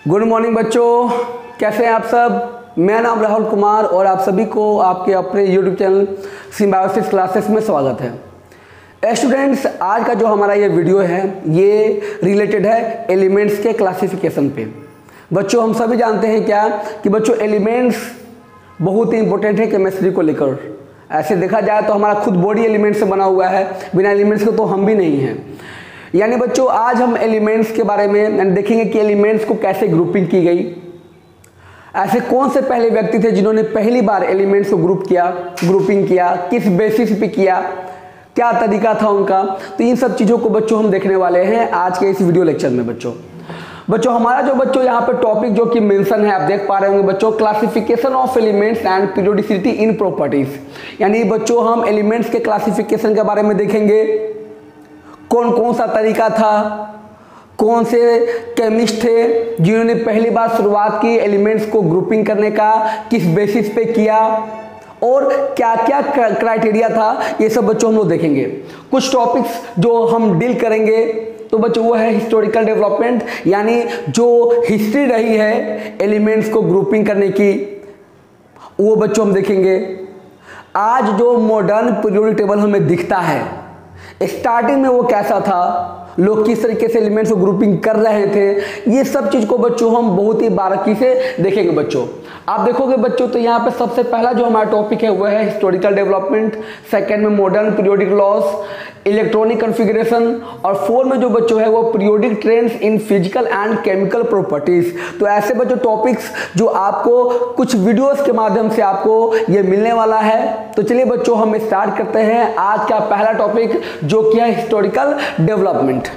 Good morning बच्चों, कैसे हैं आप सब। मेरा नाम राहुल कुमार और आप सभी को आपके अपने यूट्यूब चैनल सिम्बायोसिस क्लासेस में स्वागत है। स्टूडेंट्स, आज का जो हमारा ये वीडियो है ये रिलेटेड है एलिमेंट्स के क्लासिफिकेशन पे। बच्चों, हम सभी जानते हैं क्या कि बच्चों एलिमेंट्स बहुत ही इंपॉर्टेंट है केमिस्ट्री को लेकर। ऐसे देखा जाए तो हमारा खुद बॉडी एलिमेंट से बना हुआ है, बिना एलिमेंट्स के तो हम भी नहीं हैं। यानी बच्चों आज हम एलिमेंट्स के बारे में देखेंगे कि एलिमेंट्स को कैसे ग्रुपिंग की गई, ऐसे कौन से पहले व्यक्ति थे जिन्होंने पहली बार एलिमेंट्स को ग्रुपिंग किया, किस बेसिस पे किया, क्या तरीका था उनका। तो इन सब चीज़ों को बच्चों हम देखने वाले हैं आज के इस वीडियो लेक्चर में। बच्चों हमारा जो बच्चों यहाँ पे टॉपिक जो कि मेंशन है, आप देख पा रहे होंगे बच्चों, classification of elements and periodicity in properties. यानी बच्चों हम एलिमेंट्स के क्लासिफिकेशन के बारे में देखेंगे, कौन कौन सा तरीका था, कौन से केमिस्ट थे जिन्होंने पहली बार शुरुआत की एलिमेंट्स को ग्रुपिंग करने का, किस बेसिस पे किया और क्या क्या क्राइटेरिया था, ये सब बच्चों हम लोग देखेंगे। कुछ टॉपिक्स जो हम डील करेंगे तो बच्चों वो है हिस्टोरिकल डेवलपमेंट, यानी जो हिस्ट्री रही है एलिमेंट्स को ग्रुपिंग करने की वो बच्चों हम देखेंगे। आज जो मॉडर्न पीरियोडिक टेबल हमें दिखता है, स्टार्टिंग में वो कैसा था, लोग किस तरीके से एलिमेंट्स को ग्रुपिंग कर रहे थे, ये सब चीज को बच्चों हम बहुत ही बारीकी से देखेंगे। बच्चों आप देखोगे बच्चों तो यहाँ पे सबसे पहला जो हमारा टॉपिक है वो है हिस्टोरिकल डेवलपमेंट, सेकंड में modern periodic loss, electronic configuration और फोर्थ में जो बच्चों है वो periodic trends in physical and chemical properties. तो ऐसे बच्चों टॉपिक्स जो आपको कुछ वीडियोस के माध्यम से आपको ये मिलने वाला है। तो चलिए बच्चों हम स्टार्ट करते हैं आज का पहला टॉपिक जो कि है हिस्टोरिकल डेवलपमेंट।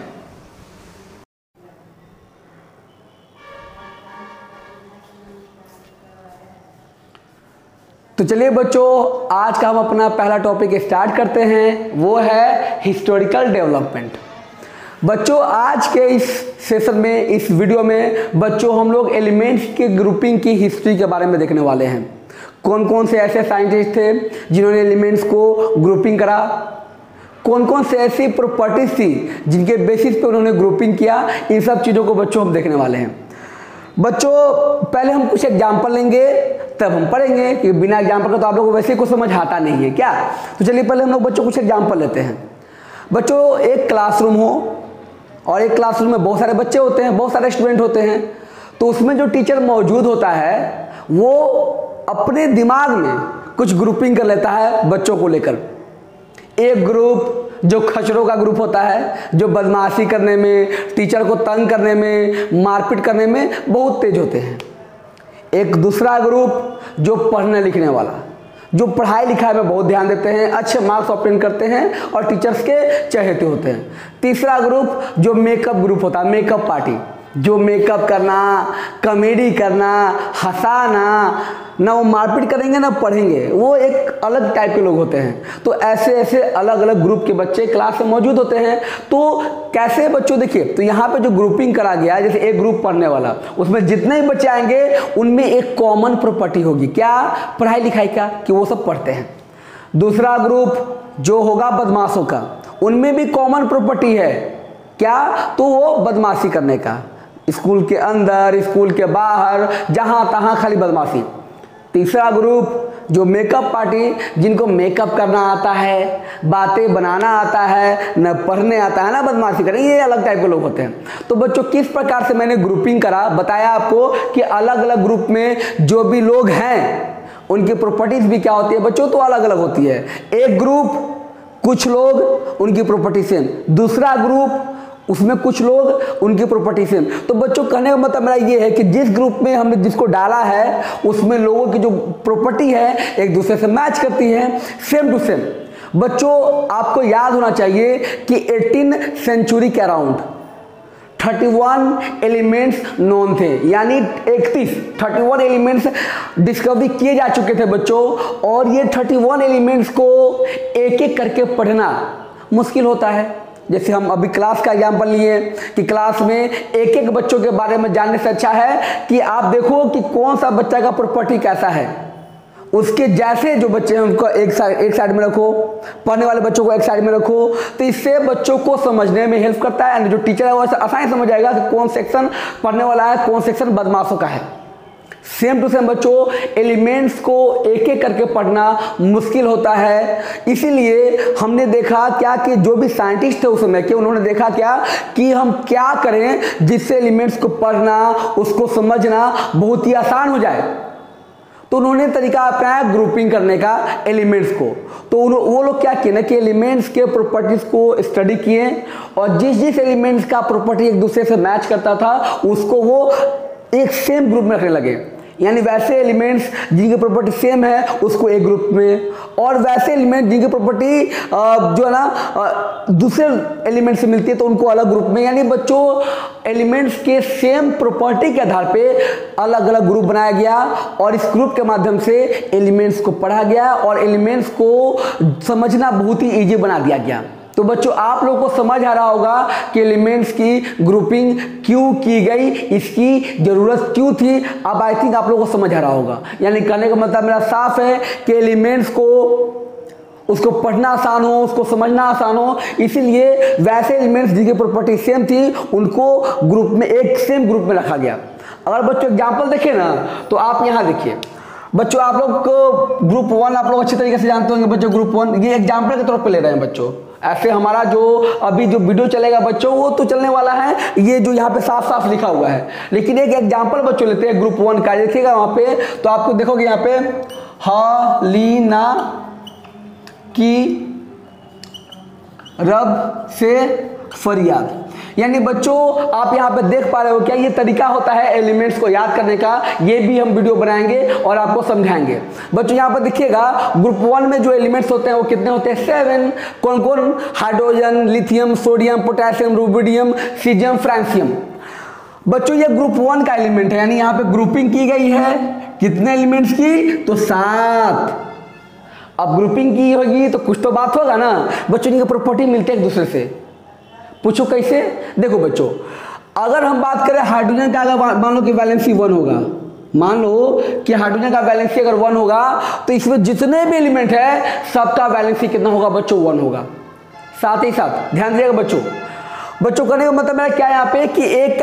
तो चलिए बच्चों आज का हम अपना पहला टॉपिक स्टार्ट करते हैं, वो है हिस्टोरिकल डेवलपमेंट। बच्चों आज के इस सेशन में, इस वीडियो में बच्चों हम लोग एलिमेंट्स के ग्रुपिंग की हिस्ट्री के बारे में देखने वाले हैं। कौन कौन से ऐसे साइंटिस्ट थे जिन्होंने एलिमेंट्स को ग्रुपिंग करा, कौन कौन से ऐसी प्रॉपर्टीज थी जिनके बेसिस पे उन्होंने ग्रुपिंग किया, इन सब चीज़ों को बच्चों हम देखने वाले हैं। बच्चों पहले हम कुछ एग्जाम्पल लेंगे तब हम पढ़ेंगे, कि बिना एग्जाम्पल का तो आप लोगों को वैसे कुछ समझ आता नहीं है क्या। तो चलिए पहले हम लोग बच्चों कुछ एग्जाम्पल लेते हैं। बच्चों एक क्लासरूम हो और एक क्लासरूम में बहुत सारे बच्चे होते हैं, बहुत सारे स्टूडेंट होते हैं। तो उसमें जो टीचर मौजूद होता है वो अपने दिमाग में कुछ ग्रुपिंग कर लेता है बच्चों को लेकर। एक ग्रुप जो खचरों का ग्रुप होता है, जो बदमाशी करने में, टीचर को तंग करने में, मारपीट करने में बहुत तेज होते हैं। एक दूसरा ग्रुप जो पढ़ने लिखने वाला, जो पढ़ाई लिखाई में बहुत ध्यान देते हैं, अच्छे मार्क्स ऑब्टेन करते हैं और टीचर्स के चहेते होते हैं। तीसरा ग्रुप जो मेकअप ग्रुप होता है, मेकअप पार्टी, जो मेकअप करना, कॉमेडी करना, हंसाना, ना वो मारपीट करेंगे ना पढ़ेंगे, वो एक अलग टाइप के लोग होते हैं। तो ऐसे ऐसे अलग अलग ग्रुप के बच्चे क्लास में मौजूद होते हैं। तो कैसे बच्चों देखिए, तो यहाँ पे जो ग्रुपिंग करा गया, जैसे एक ग्रुप पढ़ने वाला, उसमें जितने भी बच्चे आएंगे उनमें एक कॉमन प्रॉपर्टी होगी, क्या, पढ़ाई लिखाई का, कि वो सब पढ़ते हैं। दूसरा ग्रुप जो होगा बदमाशों का, उनमें भी कॉमन प्रॉपर्टी है, क्या, तो वो बदमाशी करने का, स्कूल के अंदर, स्कूल के बाहर, जहां तहां खाली बदमाशी। तीसरा ग्रुप जो मेकअप पार्टी, जिनको मेकअप करना आता है, बातें बनाना आता है, न पढ़ने आता है ना बदमाशी करें, ये अलग टाइप के लोग होते हैं। तो बच्चों किस प्रकार से मैंने ग्रुपिंग करा, बताया आपको कि अलग अलग ग्रुप में जो भी लोग हैं उनकी प्रॉपर्टीज भी क्या होती है बच्चों, तो अलग अलग होती है। एक ग्रुप कुछ लोग उनकी प्रॉपर्टी सेम, दूसरा ग्रुप उसमें कुछ लोग उनकी प्रॉपर्टी सेम। तो बच्चों कहने का मतलब मेरा ये है कि जिस ग्रुप में हमने जिसको डाला है उसमें लोगों की जो प्रॉपर्टी है एक दूसरे से मैच करती है, सेम टू सेम। बच्चों आपको याद होना चाहिए कि 18 सेंचुरी के अराउंड 31 एलिमेंट्स नोन थे, यानी 31 एलिमेंट्स डिस्कवरी किए जा चुके थे बच्चों। और ये 31 एलिमेंट्स को एक एक करके पढ़ना मुश्किल होता है। जैसे हम अभी क्लास का एग्जाम्पल लिए कि क्लास में एक एक बच्चों के बारे में जानने से अच्छा है कि आप देखो कि कौन सा बच्चा का प्रॉपर्टी कैसा है, उसके जैसे जो बच्चे हैं उनको एक साइड में रखो, पढ़ने वाले बच्चों को एक साइड में रखो, तो इससे बच्चों को समझने में हेल्प करता है। एंड जो टीचर है वो आसानी समझ जाएगा कि कौन सेक्शन पढ़ने वाला है, कौन सेक्शन बदमाशों का है। सेम टू सेम बच्चों, एलिमेंट्स को एक एक करके पढ़ना मुश्किल होता है। इसीलिए हमने देखा क्या कि जो भी साइंटिस्ट थे उस समय के, उन्होंने देखा क्या कि हम क्या करें जिससे एलिमेंट्स को पढ़ना, उसको समझना बहुत ही आसान हो जाए। तो उन्होंने तरीका अपनाया ग्रुपिंग करने का एलिमेंट्स को। तो वो लोग क्या किए ना कि एलिमेंट्स के प्रॉपर्टीज को स्टडी किए और जिस जिस एलिमेंट्स का प्रॉपर्टी एक दूसरे से मैच करता था उसको वो एक सेम ग्रुप में रखने लगे। यानी वैसे एलिमेंट्स जिनकी प्रॉपर्टी सेम है उसको एक ग्रुप में, और वैसे एलिमेंट जिनकी प्रॉपर्टी जो है ना दूसरे एलिमेंट से मिलती है तो उनको अलग ग्रुप में। यानी बच्चों, एलिमेंट्स के सेम प्रॉपर्टी के आधार पे अलग अलग ग्रुप बनाया गया और इस ग्रुप के माध्यम से एलिमेंट्स को पढ़ा गया और एलिमेंट्स को समझना बहुत ही ईजी बना दिया गया। तो बच्चों, आप लोगों को समझ आ रहा होगा कि एलिमेंट्स की ग्रुपिंग क्यों की गई, इसकी जरूरत क्यों थी। अब आई थिंक आप लोगों को समझ आ रहा होगा। यानी कहने का मतलब मेरा साफ है कि एलिमेंट्स को उसको पढ़ना आसान हो, उसको समझना आसान हो, इसीलिए वैसे एलिमेंट्स जिनकी प्रॉपर्टी सेम थी उनको ग्रुप में, एक सेम ग्रुप में रखा गया। अगर बच्चों एग्जाम्पल देखें ना तो आप यहाँ देखिए बच्चों, आप लोग को ग्रुप 1 आप लोग अच्छी तरीके से जानते होंगे बच्चों। ग्रुप 1 ये एग्जाम्पल के तौर पे ले रहे हैं बच्चों। ऐसे हमारा जो अभी जो वीडियो चलेगा बच्चों वो तो चलने वाला है, ये जो यहाँ पे साफ साफ लिखा हुआ है, लेकिन एक एग्जाम्पल बच्चों लेते हैं ग्रुप 1 का। देखिएगा वहाँ पे तो आपको देखोगे यहाँ पे हलीना की रब से फरियाद। यानी बच्चों, आप यहाँ पे देख पा रहे हो क्या, ये तरीका होता है एलिमेंट्स को याद करने का। ये भी हम वीडियो बनाएंगे और आपको समझाएंगे। बच्चों यहाँ पर देखिएगा ग्रुप 1 में जो एलिमेंट्स होते हैं वो कितने होते हैं? 7। कौन कौन? Hydrogen, lithium, sodium, potassium, rubidium, caesium, francium. बच्चों ये ग्रुप 1 का एलिमेंट है, यानी यहाँ पे ग्रुपिंग की गई है कितने एलिमेंट्स की? तो 7। अब ग्रुपिंग की होगी तो कुछ तो बात होगा ना बच्चों, इनकी प्रॉपर्टी मिलती है एक दूसरे से। पूछो कैसे? देखो बच्चों, अगर हम बात करें हाइड्रोजन का, अगर मान लो कि वैलेंसी 1 होगा, मान लो कि हाइड्रोजन का वैलेंसी अगर 1 होगा तो इसमें जितने भी एलिमेंट है सबका वैलेंसी कितना होगा बच्चों? 1 होगा। साथ ही साथ ध्यान दीजिएगा बच्चों, करने का मतलब मेरा क्या यहाँ पे कि एक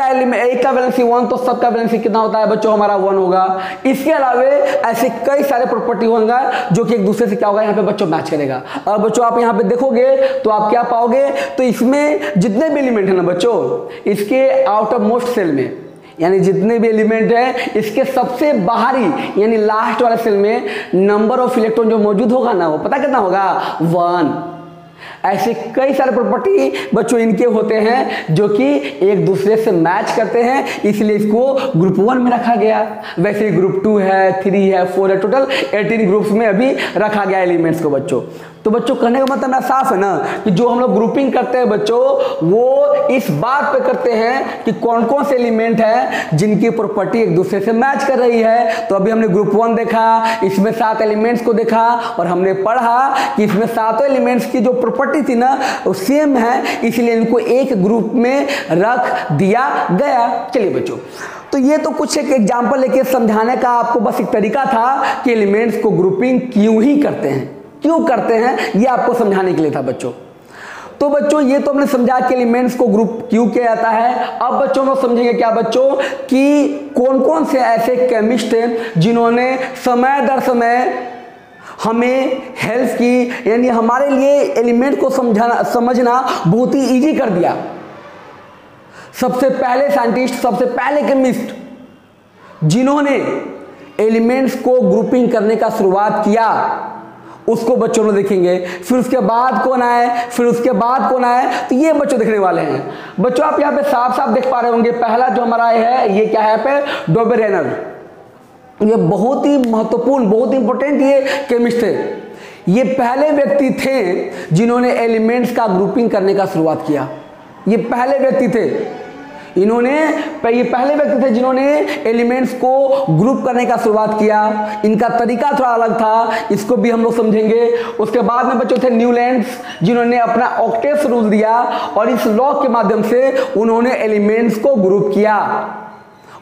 का वैलेंसी 1 तो सबका वैलेंसी कितना होता है बच्चों? हमारा 1 होगा। इसके अलावा ऐसे कई सारे प्रॉपर्टी होंगे जो कि एक दूसरे से क्या होगा यहाँ पे बच्चों? मैच करेगा। और बच्चों आप यहाँ पे देखोगे तो आप क्या पाओगे? तो इसमें जितने भी एलिमेंट है ना बच्चों, इसके आउट ऑफ मोस्ट सेल में, यानी जितने भी एलिमेंट है इसके सबसे बाहरी यानी लास्ट वाले सेल में नंबर ऑफ इलेक्ट्रॉन जो मौजूद होगा ना वो पता कितना होगा? 1। ऐसे कई सारे प्रॉपर्टी बच्चों इनके होते हैं जो कि एक दूसरे से मैच करते हैं, इसलिए इसको ग्रुप 1 में रखा गया। वैसे ग्रुप 2 है, 3 है, 4 है, टोटल 18 ग्रुप्स में अभी रखा गया एलिमेंट्स को बच्चों। तो बच्चों कहने का मतलब मेरा साफ है ना कि जो हम लोग ग्रुपिंग करते हैं बच्चों वो इस बात पे करते हैं कि कौन कौन से एलिमेंट है जिनकी प्रॉपर्टी एक दूसरे से मैच कर रही है। तो अभी हमने ग्रुप 1 देखा, इसमें 7 एलिमेंट्स को देखा और हमने पढ़ा कि इसमें 7 एलिमेंट्स की जो प्रॉपर्टी थी ना वो सेम है, इसलिए इनको एक ग्रुप में रख दिया गया। चलिए बच्चों, तो ये तो कुछ एक एग्जाम्पल लेके समझाने का आपको बस एक तरीका था कि एलिमेंट्स को ग्रुपिंग क्यों ही करते हैं, क्यों करते हैं, ये आपको समझाने के लिए था बच्चों। तो बच्चों ये तो हमने समझा कि एलिमेंट्स को ग्रुप क्यों किया जाता है। अब बच्चों को समझेंगे क्या बच्चों कि कौन कौन से ऐसे केमिस्ट हैं जिन्होंने समय दर समय हमें हेल्प की, यानी हमारे लिए एलिमेंट को समझना बहुत ही इजी कर दिया। सबसे पहले साइंटिस्ट, सबसे पहले केमिस्ट जिन्होंने एलिमेंट्स को ग्रुपिंग करने का शुरुआत किया उसको बच्चों लोग देखेंगे। फिर उसके बाद कौन आए, तो ये बच्चों देखने वाले हैं। बच्चों आप यहाँ पे साफ साफ देख पा रहे होंगे, पहला जो हमारा है ये क्या है पे? डोबेरेनर। ये बहुत ही महत्वपूर्ण, बहुत इंपॉर्टेंट ये केमिस्ट थे। ये पहले व्यक्ति थे जिन्होंने एलिमेंट्स का ग्रुपिंग करने का शुरुआत किया। ये पहले व्यक्ति थे जिन्होंने एलिमेंट्स को ग्रुप करने का शुरुआत किया। इनका तरीका थोड़ा अलग था, इसको भी हम लोग समझेंगे। उसके बाद में बच्चों थे न्यूलैंड्स जिन्होंने अपना ऑक्टेव्स रूल दिया और इस लॉ के माध्यम से उन्होंने एलिमेंट्स को ग्रुप किया।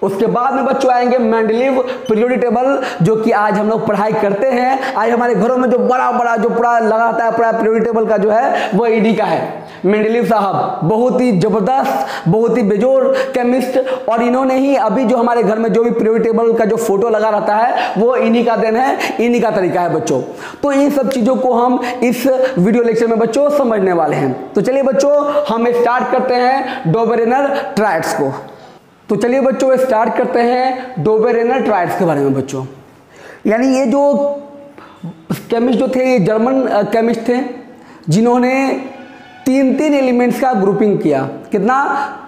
उसके बाद में बच्चों आएंगे मेंडलीव पीरियोडिक टेबल, जो कि आज हम लोग पढ़ाई करते हैं। आज हमारे घरों में जो बड़ा बड़ा जो पूरा लगाता है पूरा पीरियोडिक टेबल का जो है वो ईडी का है। मेंडलीव साहब बहुत ही जबरदस्त, बहुत ही बेजोड़ केमिस्ट, और इन्होंने ही अभी जो हमारे घर में जो भी पीरियोडिक टेबल का जो फोटो लगा रहता है वो इन्हीं का देन है, इन्हीं का तरीका है बच्चों। तो इन सब चीजों को हम इस वीडियो लेक्चर में बच्चों समझने वाले हैं। तो चलिए बच्चों हम स्टार्ट करते हैं डोबेरेनर ट्रायड्स को। तो चलिए बच्चों स्टार्ट करते हैं डोबेरेनर ट्रायड्स के बारे में बच्चों। यानी ये जो केमिस्ट जो थे ये जर्मन केमिस्ट थे, जिन्होंने तीन एलिमेंट्स का ग्रुपिंग किया। कितना?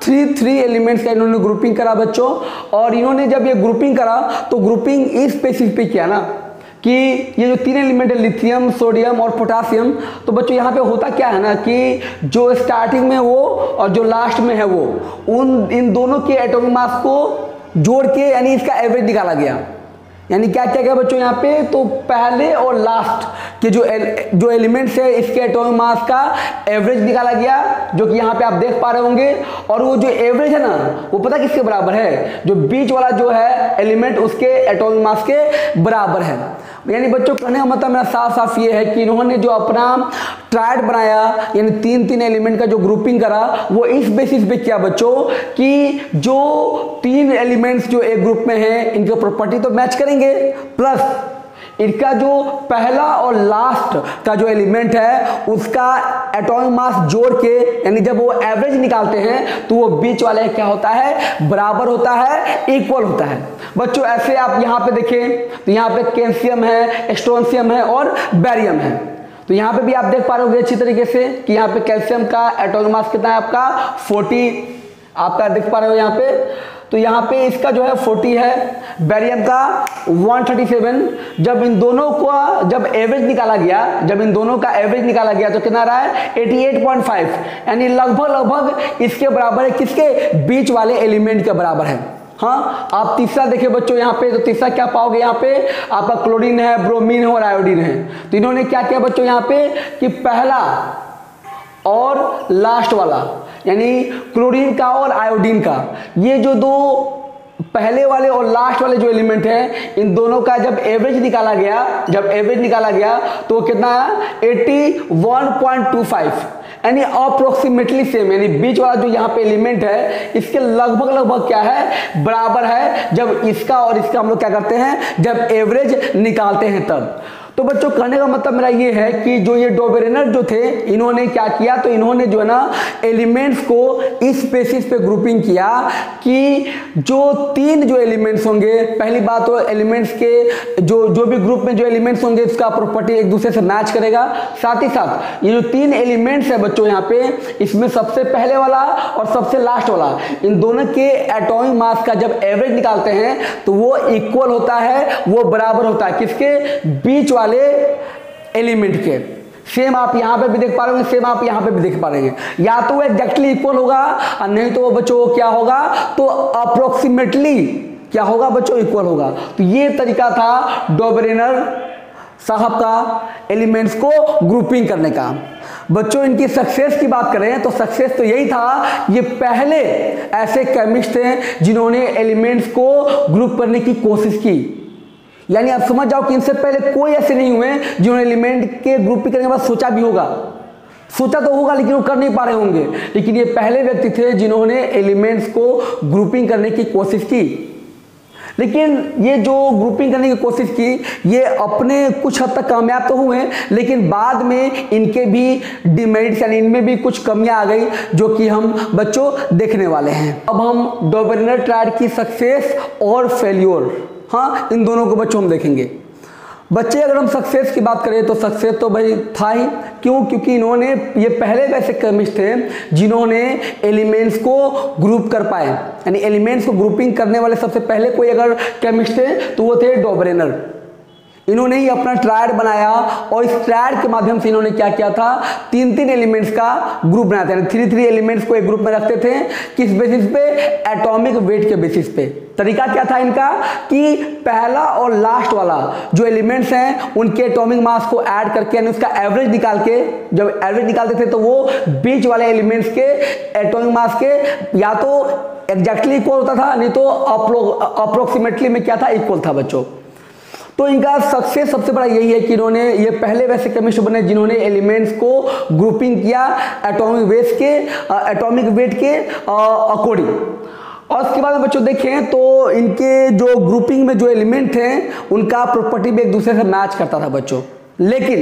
थ्री एलिमेंट्स का इन्होंने ग्रुपिंग करा बच्चों। और इन्होंने जब ये ग्रुपिंग करा तो ग्रुपिंग इस स्पेसिफिक किया ना कि ये जो 3 एलिमेंट है लिथियम, सोडियम और पोटासियम, तो बच्चों यहाँ पे होता क्या है ना कि जो स्टार्टिंग में वो और जो लास्ट में है वो इन दोनों के एटॉमिक मास को जोड़ के यानी इसका एवरेज निकाला गया। यानी क्या क्या गया बच्चों यहाँ पे, तो पहले और लास्ट के जो एलिमेंट्स है इसके एटॉमिक मास का एवरेज निकाला गया, जो कि यहाँ पे आप देख पा रहे होंगे। और वो जो एवरेज है ना वो पता किसके बराबर है? जो बीच वाला जो है एलिमेंट उसके एटॉमिक मास के बराबर है। यानी बच्चों कहने का मतलब मेरा साफ साफ ये है कि इन्होंने जो अपना ट्रायड बनाया यानी तीन एलिमेंट का जो ग्रुपिंग करा वो इस बेसिस पे किया बच्चों कि जो 3 एलिमेंट्स जो एक ग्रुप में हैं इनके प्रॉपर्टी तो मैच करेंगे, प्लस इनका जो पहला और लास्ट का जो एलिमेंट है उसका एटॉमिक मास जोड़ के यानी जब वो एवरेज निकालते हैं तो वो बीच वाले क्या होता है? बराबर होता है, इक्वल होता है बच्चों। ऐसे आप यहाँ पे देखें तो यहाँ पे कैल्शियम है, स्ट्रोंशियम है और बैरियम है। तो यहाँ पे भी आप देख पा रहे होंगे अच्छी तरीके से कि यहाँ पे कैल्शियम का एटॉमिक मास कितना है आपका? 40 आपका देख पा रहे हो यहाँ पे। तो यहाँ पे इसका जो है 40 है, बैरियम का 137। जब इन दोनों का जब एवरेज निकाला गया तो कितना रहा है? 88.5, यानी लगभग इसके बराबर है। किसके? बीच वाले एलिमेंट के बराबर है। हाँ, आप तीसरा देखिए बच्चों यहाँ पे, तो तीसरा क्या पाओगे यहाँ पे? आपका क्लोरीन है, ब्रोमीन है और आयोडीन है। तो इन्होंने क्या किया बच्चों यहाँ पे कि पहला और लास्ट वाला यानी क्लोरीन का और आयोडीन का, ये जो दो पहले वाले और लास्ट वाले जो एलिमेंट है इन दोनों का जब एवरेज निकाला गया तो कितना? 81.25, यानी अप्रोक्सीमेटली सेम, यानी बीच वाला जो यहाँ पे एलिमेंट है इसके लगभग क्या है? बराबर है। जब इसका और इसका हम लोग क्या करते हैं? जब एवरेज निकालते हैं तब। तो बच्चों कहने का मतलब मेरा ये है कि जो ये डोबेरेनर जो थे इन्होंने क्या किया, तो इन्होंने जो है ना एलिमेंट्स को इस बेसिस पे ग्रुपिंग किया कि जो 3 जो एलिमेंट्स होंगे, पहली बात तो एलिमेंट्स के जो भी ग्रुप में जो एलिमेंट्स होंगे इसका प्रॉपर्टी एक दूसरे से मैच करेगा। साथ ही साथ ये जो 3 एलिमेंट्स है बच्चों यहाँ पे, इसमें सबसे पहले वाला और सबसे लास्ट वाला इन दोनों के एटॉमिक मास का जब एवरेज निकालते हैं तो वो इक्वल होता है, वो बराबर होता है किसके? बीच वाले एलिमेंट के। सेम आप यहां पे भी देख पा रहे होंगे, सेम आप यहां पे भी देख पा रहे हैं। या तो वो एग्जैक्टली इक्वल होगा और नहीं तो वो बच्चों क्या होगा? तो अप्रोक्सीमेटली क्या होगा बच्चों? इक्वल होगा। तो ये तरीका था डोबेरेनर साहब का एलिमेंट्स को ग्रुपिंग करने का। बच्चों इनकी सक्सेस की बात करें तो सक्सेस तो यही था, ये पहले ऐसे केमिस्ट थे जिन्होंने एलिमेंट्स को ग्रुप करने की कोशिश की। यानी आप समझ जाओ कि इनसे पहले कोई ऐसे नहीं हुए जिन्होंने एलिमेंट के ग्रुपिंग करने के बाद सोचा भी होगा। सोचा तो होगा लेकिन वो कर नहीं पा रहे होंगे, लेकिन ये पहले व्यक्ति थे जिन्होंने एलिमेंट्स को ग्रुपिंग करने की कोशिश की। लेकिन ये जो ग्रुपिंग करने की कोशिश की ये अपने कुछ हद तक कामयाब तो हुए, लेकिन बाद में इनके भी डिमेरिट्स यानी इनमें भी कुछ कमियां आ गई जो कि हम बच्चों देखने वाले हैं। अब हम डोबेरेनर ट्रायड की सक्सेस और फेल्योर, हाँ इन दोनों को बच्चों हम देखेंगे। बच्चे अगर हम सक्सेस की बात करें तो सक्सेस तो भाई था ही, क्यों? क्योंकि इन्होंने ये पहले वैसे केमिस्ट थे जिन्होंने एलिमेंट्स को ग्रुप कर पाए, यानी एलिमेंट्स को ग्रुपिंग करने वाले सबसे पहले कोई अगर केमिस्ट थे तो वो थे डोबेरेनर। इन्होंने ही अपना ट्रायड बनाया और इस ट्रायड के माध्यम से इन्होंने क्या किया था? 3 एलिमेंट्स का ग्रुप बनाया था, 3 एलिमेंट्स को एक ग्रुप में रखते थे। किस बेसिस पे? एटॉमिक वेट के बेसिस पे। तरीका क्या था इनका कि पहला और लास्ट वाला जो एलिमेंट्स हैं उनके एटॉमिक मास को ऐड करके यानी उसका एवरेज निकाल के, जब एवरेज निकालते थे तो वो बीच वाले एलिमेंट्स के एटॉमिक मास के या तो एग्जैक्टली इक्वल होता था, नहीं तो अप्रोक्सीमेटली में क्या था, इक्वल था बच्चों। तो इनका सक्सेस सबसे बड़ा यही है कि इन्होंने ये पहले वैसे केमिस्ट बने जिन्होंने एलिमेंट्स को ग्रुपिंग किया एटॉमिक वेट के अकॉर्डिंग। और उसके बाद बच्चों देखें तो इनके जो ग्रुपिंग में जो एलिमेंट थे उनका प्रॉपर्टी भी एक दूसरे से मैच करता था बच्चों। लेकिन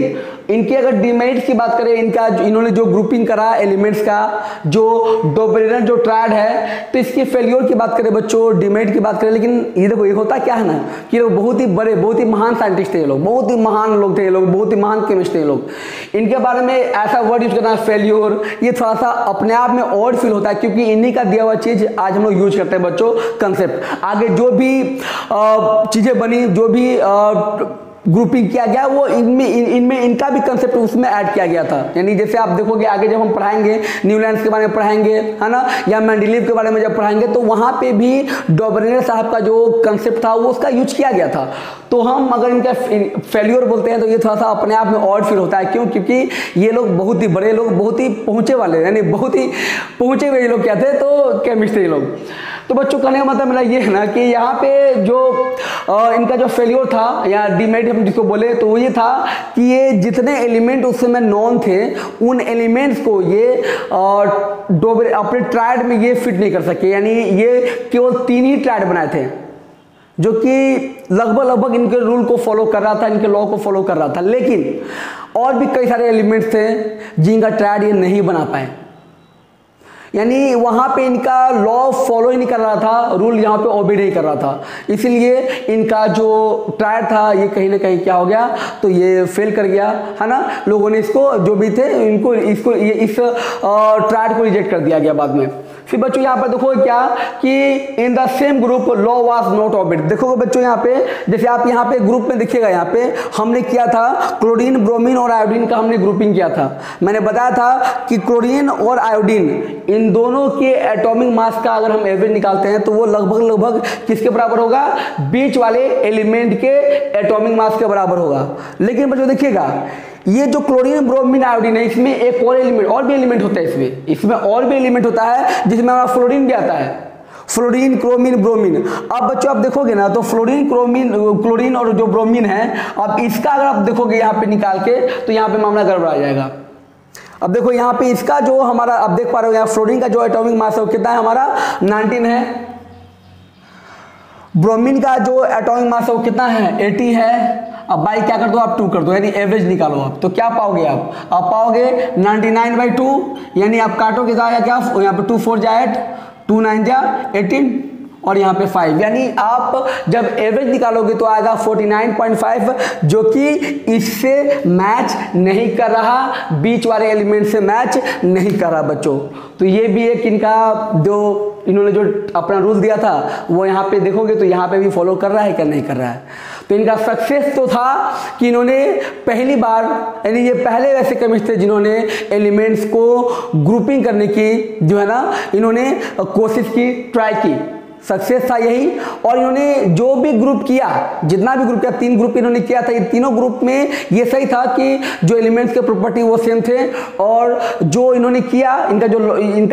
इनकी अगर डिमेरिट्स की बात करें, इन्होंने जो ग्रुपिंग करा एलिमेंट्स का, जो डोबरेनर जो ट्रायड है, तो इसकी फेल्योर की बात करें बच्चों, डिमेरिट की बात करें, लेकिन ये देखो ये होता क्या है ना कि ये बहुत ही बड़े, बहुत ही महान साइंटिस्ट थे ये लोग, बहुत ही महान लोग थे ये लोग, बहुत ही महान केमिस्ट थे ये लोग। इनके बारे में ऐसा वर्ड यूज करना फेल्योर, ये थोड़ा सा अपने आप में ऑड फील होता है, क्योंकि इन्हीं का दिया हुआ चीज आज हम लोग यूज करते हैं बच्चों, कंसेप्ट। आगे जो भी चीजें बनी, जो भी ग्रुपिंग किया गया, वो इनमें इनका भी कंसेप्ट उसमें ऐड किया गया था। यानी जैसे आप देखोगे आगे जब हम पढ़ाएंगे, न्यूलैंड्स के बारे में पढ़ाएंगे, है ना, या मेंडलीव के बारे में जब पढ़ाएंगे, तो वहां पे भी डोबरेनर साहब का जो कंसेप्ट था वो उसका यूज किया गया था। तो हम अगर इनका फेल्योर बोलते हैं तो ये थोड़ा सा अपने आप में ऑड फील होता है। क्यों? क्योंकि ये लोग बहुत ही बड़े लोग, बहुत ही पहुंचे वाले, यानी बहुत ही पहुंचे हुए ये लोग क्या थे, तो केमिस्ट थे ये लोग। तो बच्चों कहने का मतलब मेरा ये है ना कि यहाँ पे जो इनका जो फेल्योर था या डिमेरिट हम जिसको बोले, तो ये था कि ये जितने एलिमेंट उस समय नॉन थे, उन एलिमेंट्स को ये अपने ट्रायड में ये फिट नहीं कर सके। यानी ये केवल 3 ही ट्रायड बनाए थे, जो कि लगभग इनके रूल को फॉलो कर रहा था, इनके लॉ को फॉलो कर रहा था। लेकिन और भी कई सारे एलिमेंट्स थे जिनका ट्रायड ये नहीं बना पाए, यानी वहां पे इनका लॉ फॉलो ही नहीं कर रहा था, रूल यहाँ पे ओबे नहीं कर रहा था। इसलिए इनका जो ट्रायल था ये कहीं ना कहीं क्या हो गया, तो ये फेल कर गया, है ना। लोगों ने इसको, जो भी थे इनको इस ट्रायल को रिजेक्ट कर दिया गया बाद में। फिर बच्चों यहाँ पर देखो क्या कि in the same group law was not obeyed. देखोगे बच्चों यहाँ पे, जैसे आप यहाँ पे ग्रुप में देखिएगा, यहाँ पे हमने किया था क्लोरीन, ब्रोमीन और आयोडीन का हमने ग्रुपिंग किया था। मैंने बताया था कि क्लोरीन और आयोडीन इन दोनों के एटॉमिक मास का अगर हम एवरेज निकालते हैं तो वो लगभग किसके बराबर होगा, बीच वाले एलिमेंट के एटॉमिक मास के बराबर होगा। लेकिन बच्चों देखिएगा, ये जो क्लोरीन, ब्रोमीन, आयोडीन है, इसमें एक और भी एलिमेंट होता है, इसमें और भी एलिमेंट होता है जिसमें हमारा फ्लोरीन भी आता है, फ्लोरीन, क्रोमीन, ब्रोमीन। अब बच्चों आप देखोगे ना तो फ्लोरीन, क्लोरीन और जो ब्रोमीन है, अब इसका अगर आप देखोगे यहाँ पे निकाल के, तो यहाँ पे मामला गड़बड़ा जाएगा। अब देखो यहाँ पे इसका जो हमारा, आप देख पा रहे हो यहाँ फ्लोरीन का जो एटॉमिक मास है वो कितना है हमारा, 19 है। ब्रोमीन का जो एटॉमिक मास है वो कितना है, 80 है। अब बाई क्या कर दो आप, 2 कर दो, यानी एवरेज निकालो आप, तो क्या पाओगे आप पाओगे 99/2, यानी आप काटोगे जाएगा क्या, यहाँ पे 2 4 जा 8, 2 9 जा 18 और यहाँ पे 5, यानी आप जब एवरेज निकालोगे तो आएगा 49.5, जो कि इससे मैच नहीं कर रहा, बीच वाले एलिमेंट से मैच नहीं कर रहा बच्चों। तो ये भी एक इनका जो इन्होंने जो अपना रूल दिया था वो यहाँ पे देखोगे तो यहाँ पे भी फॉलो कर रहा है क्या, नहीं कर रहा है। तो इनका सक्सेस तो था कि इन्होंने पहली बार, यानी ये पहले वैसे केमिस्ट थे जिन्होंने एलिमेंट्स को ग्रुपिंग करने की जो है ना इन्होंने कोशिश की, ट्राई की, सक्सेस था यही। और इन्होंने जो भी ग्रुप किया, जितना भी ग्रुप किया, 3 ग्रुप इन्होंने किया था, ये तीनों ग्रुप में ये सही था कि जो एलिमेंट्स के प्रॉपर्टी वो सेम थे। और जो इन्होंने किया, इनका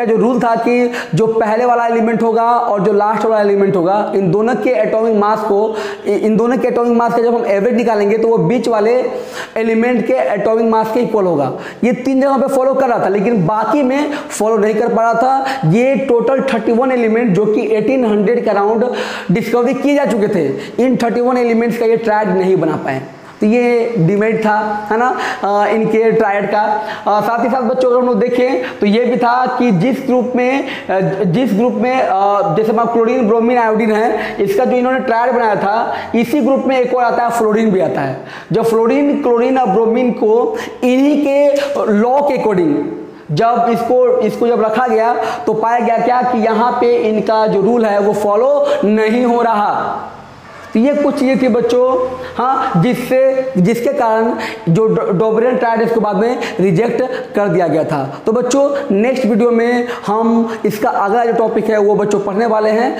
जो रूल था कि जो पहले वाला एलिमेंट होगा और जो लास्ट वाला एलिमेंट होगा, इन दोनों के एटॉमिक मास का जब हम एवरेज निकालेंगे तो वो बीच वाले एलिमेंट के एटॉमिक मास के इक्वल होगा। ये 3 जगह पे फॉलो कर रहा था, लेकिन बाकी में फॉलो नहीं कर पा रहा था। ये टोटल 31 एलिमेंट जो कि 1800 के अराउंड डिस्कवरी किए जा चुके थे, इन 31 एलिमेंट्स का ये ट्रायड नहीं बना पाए। तो ये डिमेरिट था, है ना, इनके ट्रायड का। साथ ही साथ बच्चों अगर हम लोग देखें तो ये भी था कि जिस ग्रुप में जैसे क्लोरीन, ब्रोमीन, आयोडीन है, इसका जो इन्होंने ट्रायड बनाया था, इसी ग्रुप में एक और आता है फ्लोरीन भी आता है। जो फ्लोरीन, क्लोरीन और ब्रोमीन को इन्हीं के लॉ के अकॉर्डिंग जब इसको जब रखा गया तो पाया गया क्या कि यहाँ पे इनका जो रूल है वो फॉलो नहीं हो रहा। तो ये कुछ चीजें थी बच्चों, हाँ, जिसके कारण जो डोबरेनर ट्रायड इसको बाद में रिजेक्ट कर दिया गया था। तो बच्चों नेक्स्ट वीडियो में हम इसका अगला जो टॉपिक है वो बच्चों पढ़ने वाले हैं।